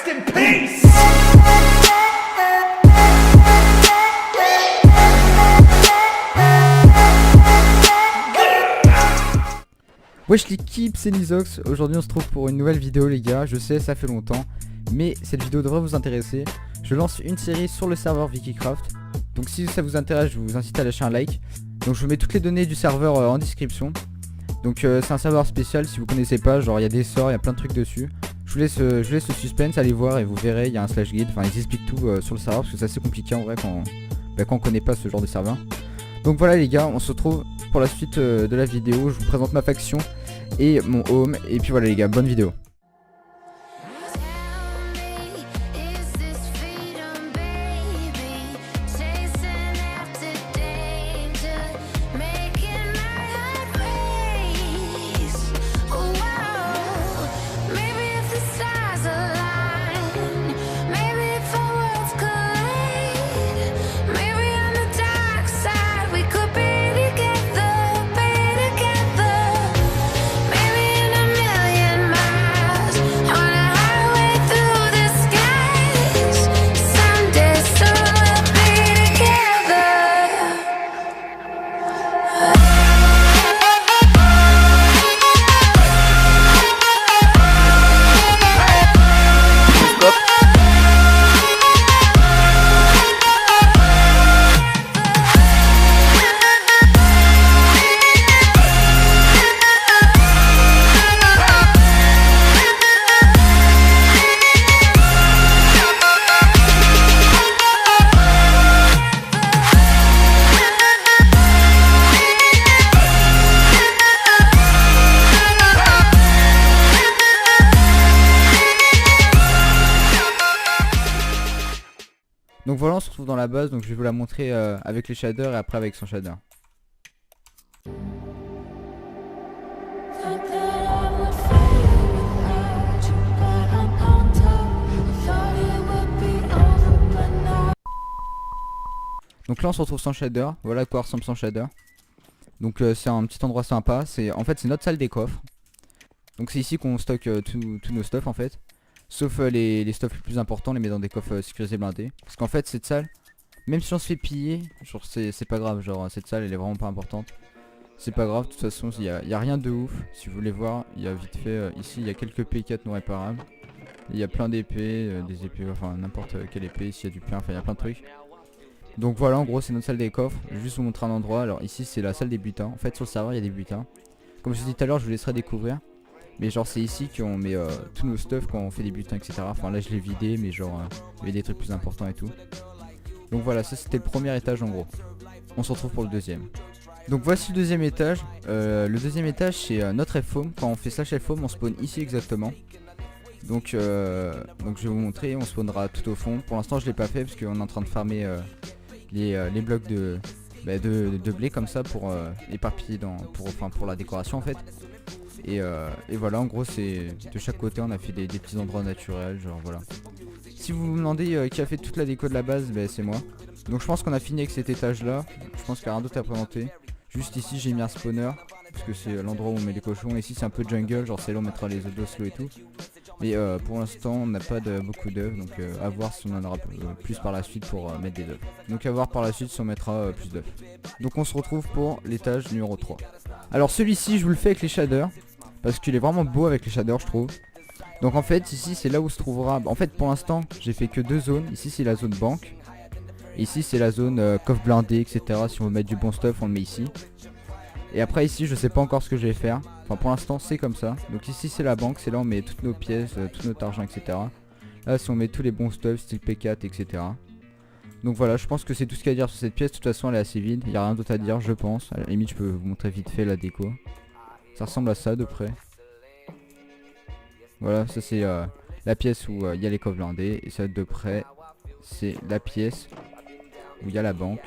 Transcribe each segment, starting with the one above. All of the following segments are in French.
in peace. Wesh l'équipe, c'est Nizox. Aujourd'hui on se trouve pour une nouvelle vidéo les gars. Je sais ça fait longtemps, mais cette vidéo devrait vous intéresser. Je lance une série sur le serveur Vikicraft. Donc si ça vous intéresse, je vous incite à lâcher un like. Donc je vous mets toutes les données du serveur en description. Donc c'est un serveur spécial, si vous connaissez pas, genre il y a des sorts, il y a plein de trucs dessus. Je vous laisse le suspense, allez voir et vous verrez, il y a un slash guide. Enfin ils expliquent tout sur le serveur parce que c'est assez compliqué en vrai quand on connaît pas ce genre de serveur. Donc voilà les gars, on se retrouve pour la suite de la vidéo. Je vous présente ma faction et mon home. Et puis voilà les gars, bonne vidéo. Donc voilà, on se retrouve dans la base, donc je vais vous la montrer avec les shaders et après avec son shader. Donc là on se retrouve sans shader, voilà à quoi ressemble sans shader. Donc c'est un petit endroit sympa, en fait c'est notre salle des coffres. Donc c'est ici qu'on stocke tous nos stuff en fait. Sauf les stuffs les plus importants, on les met dans des coffres sécurisés blindés. Parce qu'en fait cette salle, même si on se fait piller, genre c'est pas grave, genre cette salle elle est vraiment pas importante. C'est pas grave, de toute façon il y a rien de ouf. Si vous voulez voir, il y a vite fait, ici il y a quelques P4 non réparables. Il y a plein d'épées, des épées, enfin n'importe quelle épée, ici il y a du plein, enfin il y a plein de trucs. Donc voilà en gros c'est notre salle des coffres, je vais juste vous montrer un endroit. Alors ici c'est la salle des butins, en fait sur le serveur il y a des butins. Comme je vous ai dit tout à l'heure je vous laisserai découvrir. Mais genre c'est ici qu'on met tous nos stuff quand on fait des butins etc. Enfin là je l'ai vidé mais genre il y avait des trucs plus importants et tout. Donc voilà, ça c'était le premier étage en gros. On se retrouve pour le deuxième. Donc voici le deuxième étage. Le deuxième étage c'est notre F-Home. Quand on fait slash F-Home on spawn ici exactement. Donc je vais vous montrer, on spawnera tout au fond. Pour l'instant je l'ai pas fait parce qu'on est en train de farmer les blocs de blé comme ça pour éparpiller pour la décoration en fait. Et voilà en gros c'est de chaque côté on a fait des petits endroits naturels genre voilà. Si vous vous demandez qui a fait toute la déco de la base, c'est moi. Donc je pense qu'on a fini avec cet étage là. Je pense qu'il n'y a rien d'autre à présenter. Juste ici j'ai mis un spawner parce que c'est l'endroit où on met les cochons. Et ici c'est un peu jungle, genre c'est là on mettra les œufs d'oslo et tout. Mais pour l'instant on n'a pas beaucoup d'œufs. Donc à voir si on en aura plus par la suite pour mettre des œufs. Donc à voir par la suite si on mettra plus d'œufs. Donc on se retrouve pour l'étage numéro 3. Alors celui-ci je vous le fais avec les shaders. Parce qu'il est vraiment beau avec les shaders je trouve. Donc en fait ici c'est là où se trouvera. En fait pour l'instant j'ai fait que deux zones. Ici c'est la zone banque. Et ici c'est la zone coffre blindé etc. Si on veut mettre du bon stuff on le met ici. Et après ici je sais pas encore ce que je vais faire. Enfin pour l'instant c'est comme ça. Donc ici c'est la banque, c'est là où on met toutes nos pièces, tout notre argent etc. Là si on met tous les bons stuff style P4 etc. Donc voilà, je pense que c'est tout ce qu'il y a à dire sur cette pièce. De toute façon elle est assez vide, il n'y a rien d'autre à dire je pense. À la limite je peux vous montrer vite fait la déco. Ça ressemble à ça de près. Voilà, ça c'est la pièce où il y a les coffres blindés. Et ça de près, c'est la pièce où il y a la banque.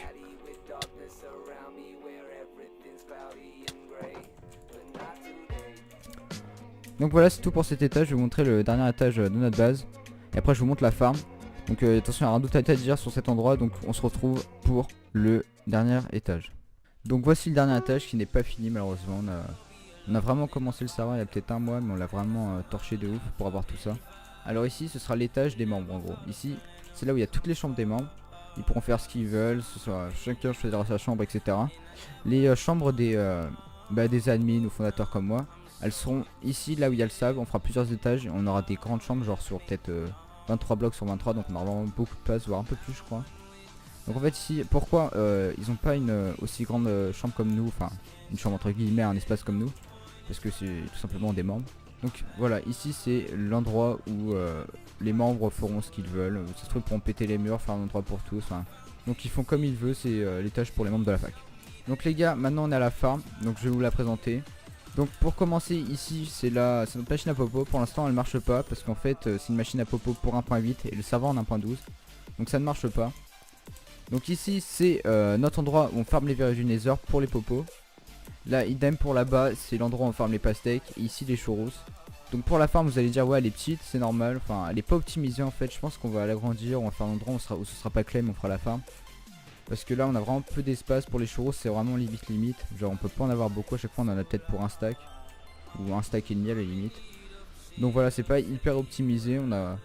Donc voilà, c'est tout pour cet étage. Je vais vous montrer le dernier étage de notre base. Et après je vous montre la farm. Donc attention, il y a rien d'autre à dire sur cet endroit. Donc on se retrouve pour le dernier étage. Donc voici le dernier étage qui n'est pas fini malheureusement. On a vraiment commencé le serveur il y a peut-être un mois, mais on l'a vraiment torché de ouf pour avoir tout ça. Alors ici ce sera l'étage des membres en gros. Ici c'est là où il y a toutes les chambres des membres. Ils pourront faire ce qu'ils veulent, ce soit chacun choisira sa chambre, etc. Les chambres des admins ou fondateurs comme moi, elles seront ici, là où il y a le sable. On fera plusieurs étages et on aura des grandes chambres, genre sur peut-être 23 blocs sur 23. Donc on aura vraiment beaucoup de place, voire un peu plus je crois. Donc en fait ici, pourquoi ils n'ont pas une aussi grande chambre comme nous, enfin une chambre entre guillemets, un espace comme nous, parce que c'est tout simplement des membres. Donc voilà, ici c'est l'endroit où les membres feront ce qu'ils veulent. Ça se trouve, ils pourront péter les murs, faire un endroit pour tous. Hein. Donc ils font comme ils veulent, c'est l'étage pour les membres de la fac. Donc les gars, maintenant on est à la farm, donc je vais vous la présenter. Donc pour commencer ici, c'est notre machine à popo. Pour l'instant elle marche pas, parce qu'en fait c'est une machine à popo pour 1.8 et le serveur en 1.12. Donc ça ne marche pas. Donc ici c'est notre endroit où on farme les verres du nether pour les popos. Là idem pour là-bas, c'est l'endroit où on farme les pastèques. Et ici les churros. Donc pour la farm vous allez dire ouais elle est petite, c'est normal. Enfin elle est pas optimisée en fait. Je pense qu'on va l'agrandir, on va faire un endroit où ce sera pas claim, on fera la farm. Parce que là on a vraiment peu d'espace pour les churros, c'est vraiment limite. Genre on peut pas en avoir beaucoup, à chaque fois on en a peut-être pour un stack. Ou un stack et demi à la limite. Donc voilà, c'est pas hyper optimisé, on a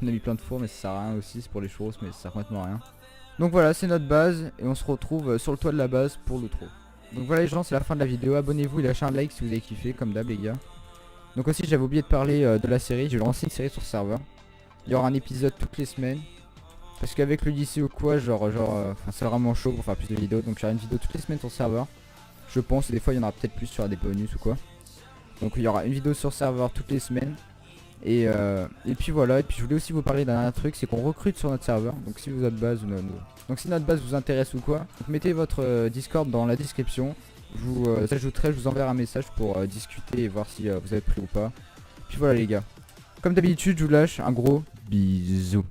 mis plein de fours mais ça sert à rien aussi, c'est pour les churros mais ça sert complètement à rien. Donc voilà, c'est notre base et on se retrouve sur le toit de la base pour l'outro. Donc voilà les gens, c'est la fin de la vidéo, abonnez-vous et lâchez un like si vous avez kiffé comme d'hab les gars. Donc aussi j'avais oublié de parler de la série, je vais lancer une série sur le serveur. Il y aura un épisode toutes les semaines. Parce qu'avec le lycée ou quoi, c'est vraiment chaud pour faire plus de vidéos. Donc j'aurai une vidéo toutes les semaines sur le serveur. Je pense, et des fois il y en aura peut-être plus sur des bonus ou quoi. Donc il y aura une vidéo sur le serveur toutes les semaines. Et puis voilà, et puis je voulais aussi vous parler d'un truc, c'est qu'on recrute sur notre serveur. Donc si vous êtes base ou donc si notre base vous intéresse ou quoi, donc mettez votre Discord dans la description. Je vous ajouterai, je vous enverrai un message pour discuter et voir si vous avez pris ou pas. Puis voilà les gars. Comme d'habitude, je vous lâche un gros bisou.